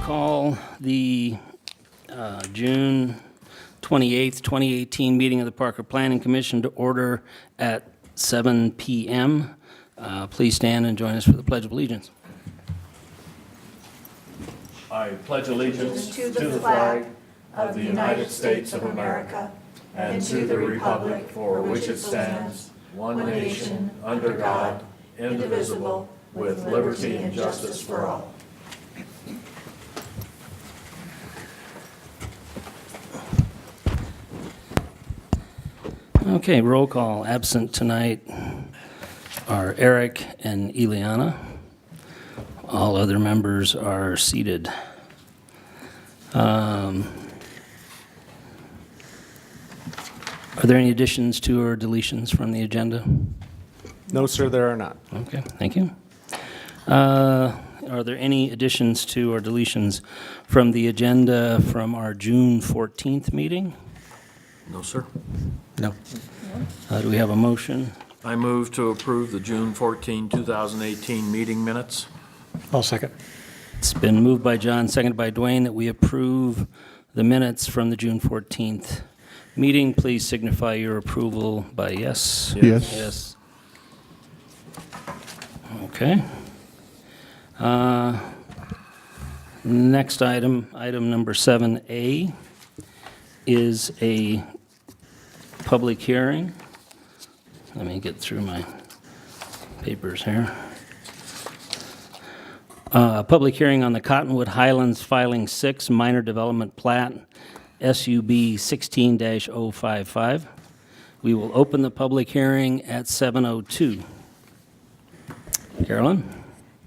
call the June 28th, 2018 meeting of the Parker Planning Commission to order at 7 p.m. Please stand and join us for the Pledge of Allegiance. I pledge allegiance to the flag of the United States of America and to the republic for which it stands, one nation, under God, indivisible, with liberty and justice for all. Okay, roll call. Absent tonight are Eric and Ileana. All other members are seated. Are there any additions to or deletions from the agenda? No, sir, there are not. Okay, thank you. Are there any additions to or deletions from the agenda from our June 14th meeting? No, sir. No. Do we have a motion? I move to approve the June 14, 2018 meeting minutes. I'll second. It's been moved by John, seconded by Dwayne, that we approve the minutes from the June 14th meeting. Please signify your approval by yes. Yes. Yes. Okay. Next item, item number 7A, is a public hearing. Let me get through my papers here. Public hearing on the Cottonwood Highlands Filing 6 Minor Development Plat, SUB 16-055. We will open the public hearing at 7:02. Carolyn?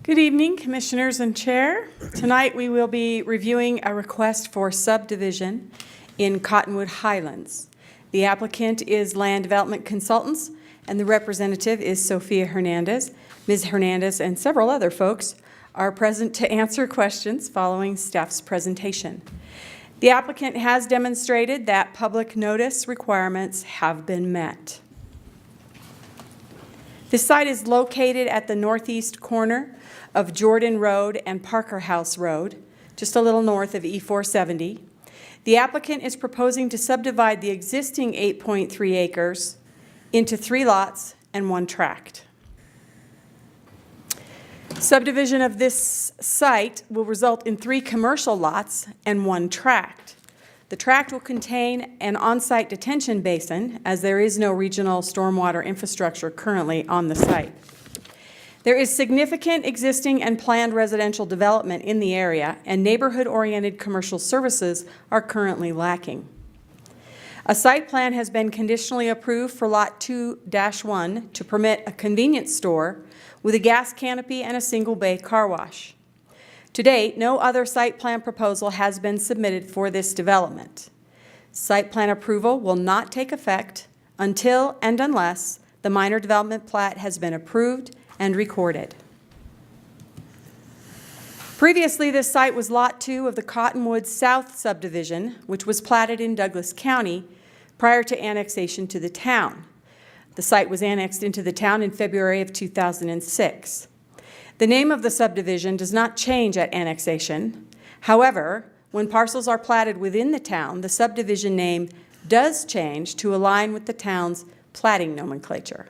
Good evening, Commissioners and Chair. Tonight we will be reviewing a request for subdivision in Cottonwood Highlands. The applicant is Land Development Consultants, and the representative is Sophia Hernandez. Ms. Hernandez and several other folks are present to answer questions following staff's presentation. The applicant has demonstrated that public notice requirements have been met. The site is located at the northeast corner of Jordan Road and Parker House Road, just a little north of E470. The applicant is proposing to subdivide the existing 8.3 acres into 3 lots and 1 tract. Subdivision of this site will result in 3 commercial lots and 1 tract. The tract will contain an on-site detention basin, as there is no regional stormwater infrastructure currently on the site. There is significant existing and planned residential development in the area, and neighborhood-oriented commercial services are currently lacking. A site plan has been conditionally approved for Lot 2-1 to permit a convenience store with a gas canopy and a single-bay car wash. To date, no other site plan proposal has been submitted for this development. Site plan approval will not take effect until and unless the minor development plat has been approved and recorded. Previously, this site was Lot 2 of the Cottonwood South subdivision, which was platted in Douglas County prior to annexation to the town. The site was annexed into the town in February of 2006. The name of the subdivision does not change at annexation. However, when parcels are platted within the town, the subdivision name does change to align with the town's platting nomenclature.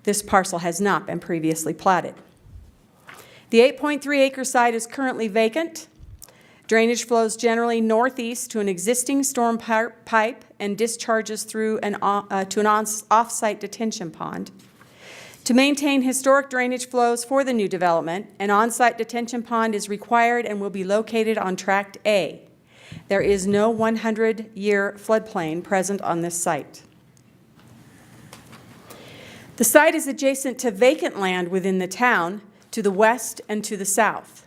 This parcel has not been previously platted. The 8.3 acre site is currently vacant. Drainage flows generally northeast to an existing storm pipe and discharges through to an off-site detention pond. To maintain historic drainage flows for the new development, an on-site detention pond is required and will be located on Tract A. There is no 100-year floodplain present on this site. The site is adjacent to vacant land within the town to the west and to the south.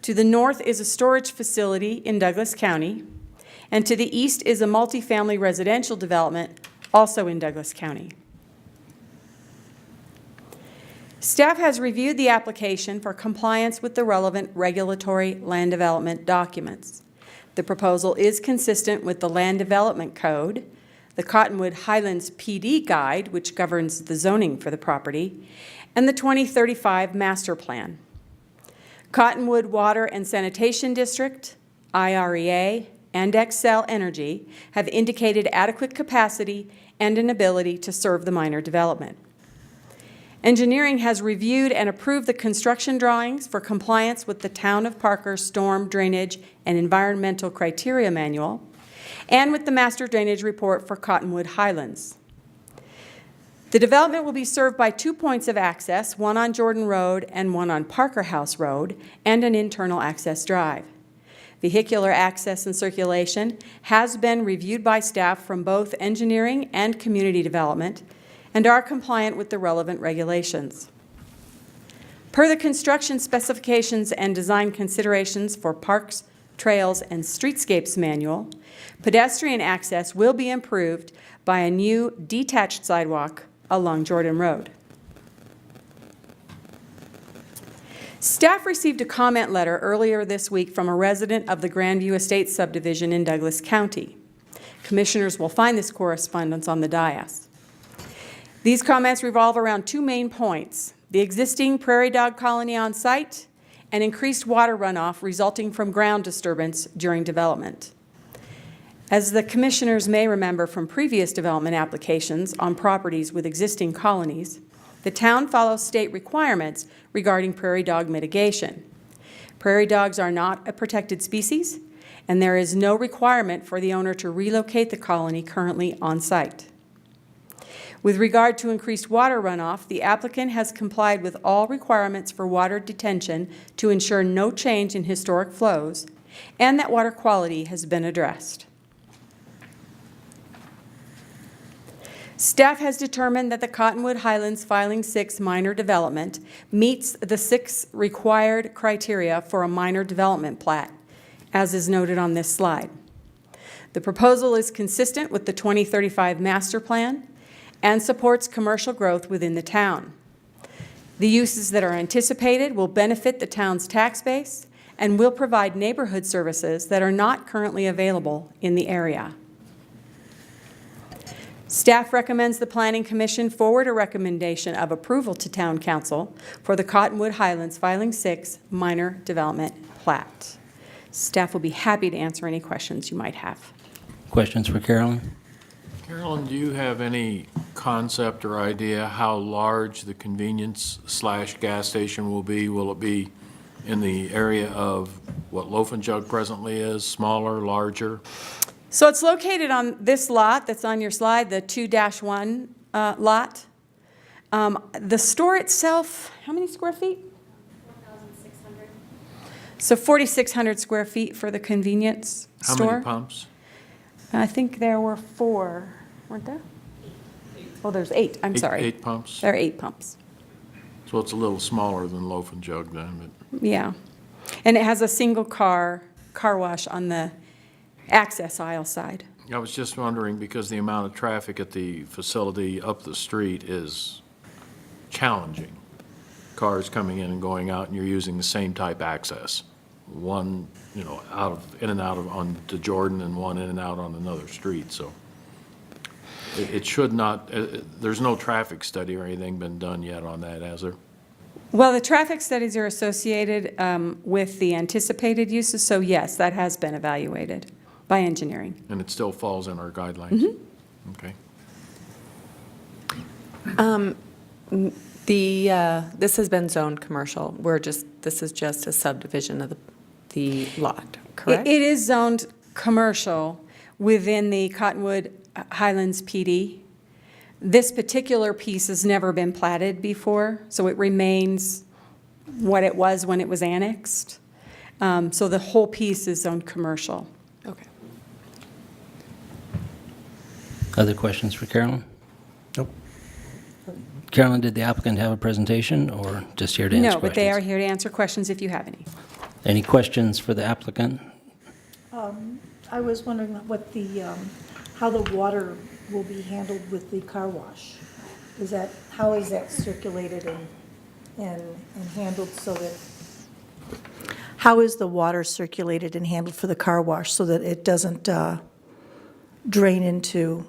To the north is a storage facility in Douglas County, and to the east is a multifamily residential development also in Douglas County. Staff has reviewed the application for compliance with the relevant regulatory land development documents. The proposal is consistent with the Land Development Code, the Cottonwood Highlands PD Guide, which governs the zoning for the property, and the 2035 Master Plan. Cottonwood Water and Sanitation District, IREA, and Xcel Energy have indicated adequate capacity and an ability to serve the minor development. Engineering has reviewed and approved the construction drawings for compliance with the Town of Parker Storm Drainage and Environmental Criteria Manual and with the Master Drainage Report for Cottonwood Highlands. The development will be served by 2 points of access, one on Jordan Road and one on Parker House Road, and an internal access drive. Vehicular access and circulation has been reviewed by staff from both engineering and community development and are compliant with the relevant regulations. Per the construction specifications and design considerations for Parks, Trails, and Streetscapes Manual, pedestrian access will be improved by a new detached sidewalk along Jordan Road. Staff received a comment letter earlier this week from a resident of the Grandview Estates subdivision in Douglas County. Commissioners will find this correspondence on the dais. These comments revolve around 2 main points: the existing prairie dog colony on site and increased water runoff resulting from ground disturbance during development. As the commissioners may remember from previous development applications on properties with existing colonies, the town follows state requirements regarding prairie dog mitigation. Prairie dogs are not a protected species, and there is no requirement for the owner to relocate the colony currently on site. With regard to increased water runoff, the applicant has complied with all requirements for water detention to ensure no change in historic flows and that water quality has been addressed. Staff has determined that the Cottonwood Highlands Filing 6 minor development meets the 6 required criteria for a minor development plat, as is noted on this slide. The proposal is consistent with the 2035 master plan and supports commercial growth within the town. The uses that are anticipated will benefit the town's tax base and will provide neighborhood services that are not currently available in the area. Staff recommends the Planning Commission forward a recommendation of approval to Town Council for the Cottonwood Highlands Filing 6 minor development plat. Staff will be happy to answer any questions you might have. Questions for Carolyn? Carolyn, do you have any concept or idea how large the convenience/gas station will be? Will it be in the area of what Loaf and Jug presently is, smaller, larger? So it's located on this lot that's on your slide, the 2-1 lot. The store itself, how many square feet? 4,600. So 4,600 square feet for the convenience How store. many pumps? I think there were 4, weren't there? Oh, there's 8, I'm sorry. 8 pumps? There are 8 pumps, So it's a little smaller than Loaf and Jug then, but yeah. And it has a single car wash on the access aisle side. I was just wondering, because the amount of traffic at the facility up the street is challenging. Cars coming in and going out, and you're using the same type access. One, in and out of onto Jordan, and one in and out on another street, so it should not, there's no traffic study or anything been done yet on that, has there? Well, the traffic studies are associated with the anticipated uses, so yes, that has been evaluated by engineering. And it still falls in our guidelines? Okay. This has been zoned commercial. This is just a subdivision of the lot, correct? It is zoned commercial within the Cottonwood Highlands PD. This particular piece has never been platted before, so it remains what it was when it was annexed. So the whole piece is zoned commercial. Okay. Other questions for Carolyn? Nope. Carolyn, did the applicant have a presentation or just here to answer questions? No, but they are here to answer questions if you have any. Any questions for the applicant? I was wondering what how the water will be handled with the car wash. How is that circulated and handled so that, how is the water circulated and handled for the car wash so that it doesn't drain into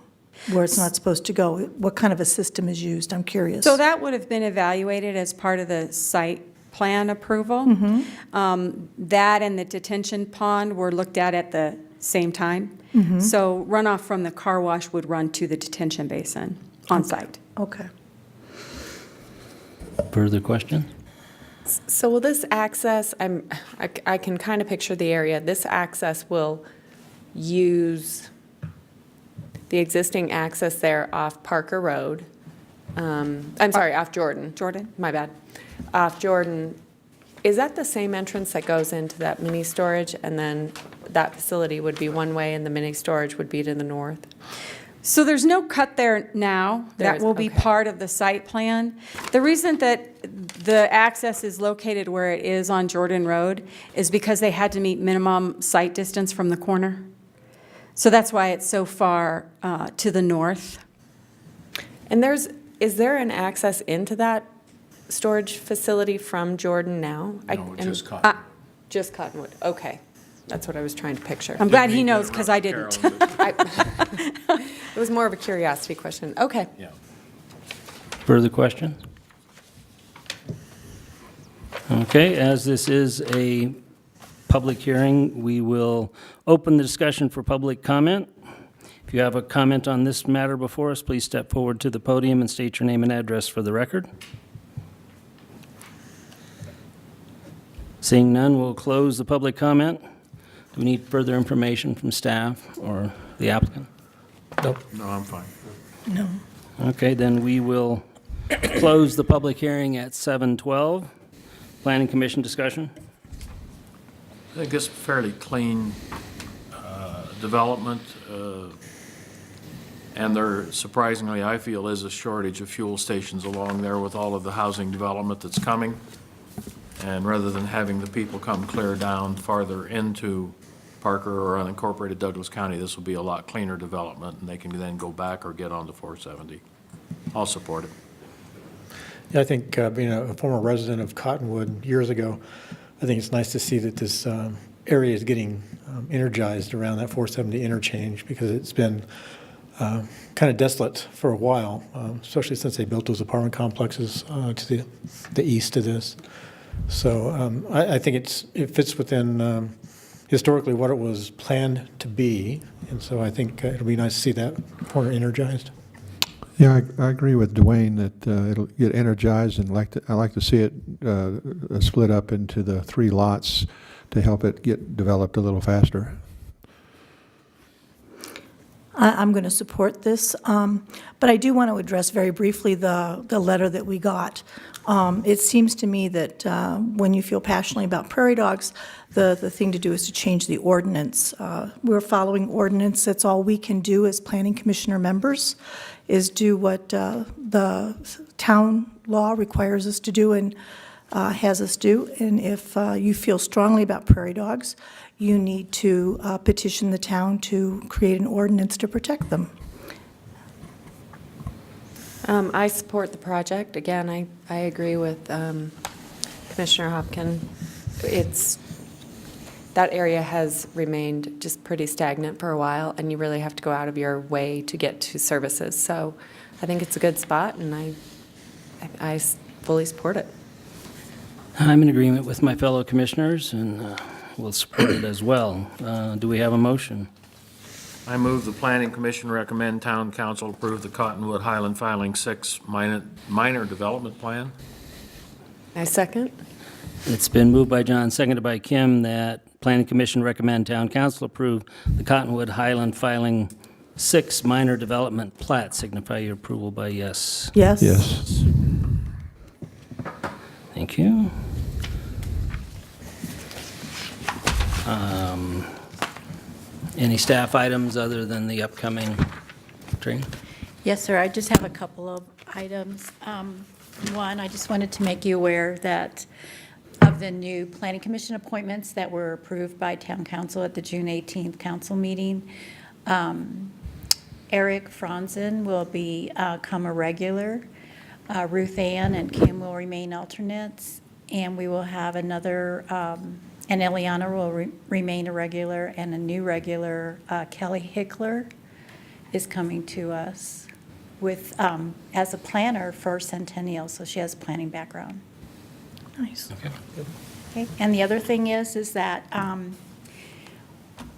where it's not supposed to go? What kind of a system is used? I'm curious. So that would have been evaluated as part of the site plan approval. That and the detention pond were looked at the same time. So runoff from the car wash would run to the detention basin on site. Okay. Further questions? So will this access, I can kind of picture the area, this access will use the existing access there off Parker Road. I'm sorry, off Jordan. Jordan? My bad. Off Jordan. Is that the same entrance that goes into that mini storage? And then that facility would be one way and the mini storage would be to the north? So there's no cut there now. There That is, will be okay. part of the site plan. The reason that the access is located where it is on Jordan Road is because they had to meet minimum site distance from the corner. So that's why it's so far to the north. And is there an access into that storage facility from Jordan now? No, just Cottonwood. Just Cottonwood, okay. That's what I was trying to picture. I'm glad he knows because I didn't. It was more of a curiosity question. Okay. Yeah. Further questions? Okay, as this is a public hearing, we will open the discussion for public comment. If you have a comment on this matter before us, please step forward to the podium and state your name and address for the record. Seeing none, we'll close the public comment. Do we need further information from staff or the applicant? Nope. No, I'm fine. No. Okay, then we will close the public hearing at 7:12. Planning Commission discussion? I think it's fairly clean development, and there surprisingly, I feel, is a shortage of fuel stations along there with all of the housing development that's coming. And rather than having the people come clear down farther into Parker or unincorporated Douglas County, this will be a lot cleaner development, and they can then go back or get onto 470. I'll support it. Yeah, I think being a former resident of Cottonwood years ago, I think it's nice to see that this area is getting energized around that 470 interchange because it's been kind of desolate for a while, especially since they built those apartment complexes to the east of this. So I think it fits within historically what it was planned to be, and so I think it'll be nice to see that corner energized. Yeah, I agree with Dwayne that it'll get energized, and I like to see it split up into the 3 lots to help it get developed a little faster. I'm going to support this, but I do want to address very briefly the letter that we got. It seems to me that when you feel passionately about prairie dogs, the thing to do is to change the ordinance. We're following ordinance. That's all we can do as planning commissioner members, is do what the town law requires us to do and has us do. And if you feel strongly about prairie dogs, you need to petition the town to create an ordinance to protect them. I support the project. Again, I agree with Commissioner Hopkin. That area has remained just pretty stagnant for a while, and you really have to go out of your way to get to services. So I think it's a good spot, and I fully support it. I'm in agreement with my fellow commissioners, and will support it as well. Do we have a motion? I move the Planning Commission recommend Town Council approve the Cottonwood Highland Filing 6 minor development plan. I second. It's been moved by John, seconded by Kim, that Planning Commission recommend Town Council approve the Cottonwood Highland Filing 6 minor development plat. Signify your approval by yes. Yes? Yes. Thank you. Any staff items other than the upcoming training? Yes, sir. I just have a couple of items. One, I just wanted to make you aware that of the new planning commission appointments that were approved by town council at the June 18th council meeting. Eric Franzen will become a regular. Ruth Ann and Kim will remain alternates, and we will have another, and Eliana will remain a regular, and a new regular, Kelly Hickler, is coming to us with, as a planner for Centennial, so she has a planning background. Nice. Okay, and the other thing is that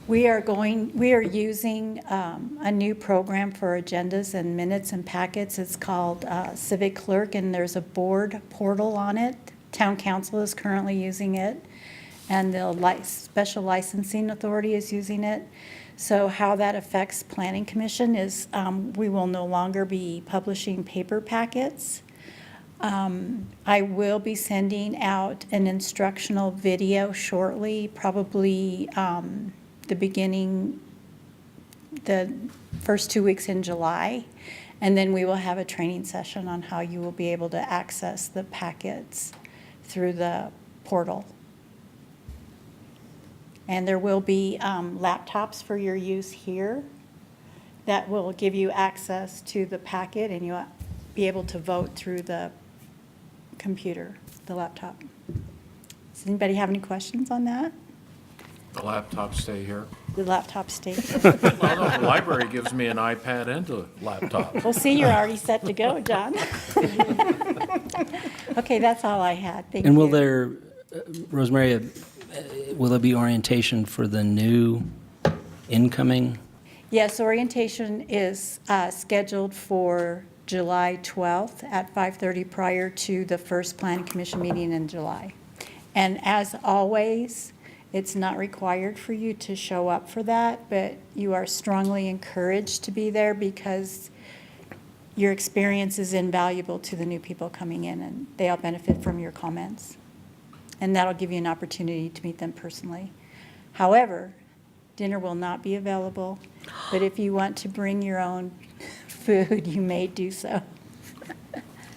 we are using a new program for agendas and minutes and packets. It's called Civic Clerk, and there's a board portal on it. Town Council is currently using it, and the Special Licensing Authority is using it. So how that affects Planning Commission is we will no longer be publishing paper packets. I will be sending out an instructional video shortly, probably the first 2 weeks in July. And then we will have a training session on how you will be able to access the packets through the portal. And there will be laptops for your use here that will give you access to the packet, and you'll be able to vote through the computer, the laptop. Does anybody have any questions on that? The laptops stay here. The laptop station. Well, no, the library gives me an iPad and a laptop. Well, see, you're already set to go, John. Okay, that's all I had. Thank you. And will there, Rosemary, will there be orientation for the new incoming? Yes, orientation is scheduled for July 12th at 5:30 prior to the first Planning Commission meeting in July. And as always, it's not required for you to show up for that, but you are strongly encouraged to be there because your experience is invaluable to the new people coming in, and they all benefit from your comments. And that'll give you an opportunity to meet them personally. However, dinner will not be available, but if you want to bring your own food, you may do so.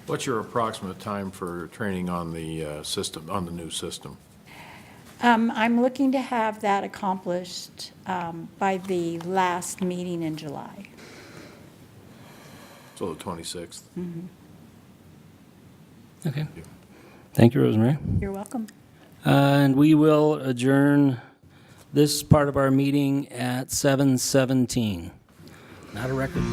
What's your approximate time for training on the system, on the new system? I'm looking to have that accomplished by the last meeting in July. So the 26th? Okay. Thank you, Rosemary. You're welcome. And we will adjourn this part of our meeting at 7:17. Not a record.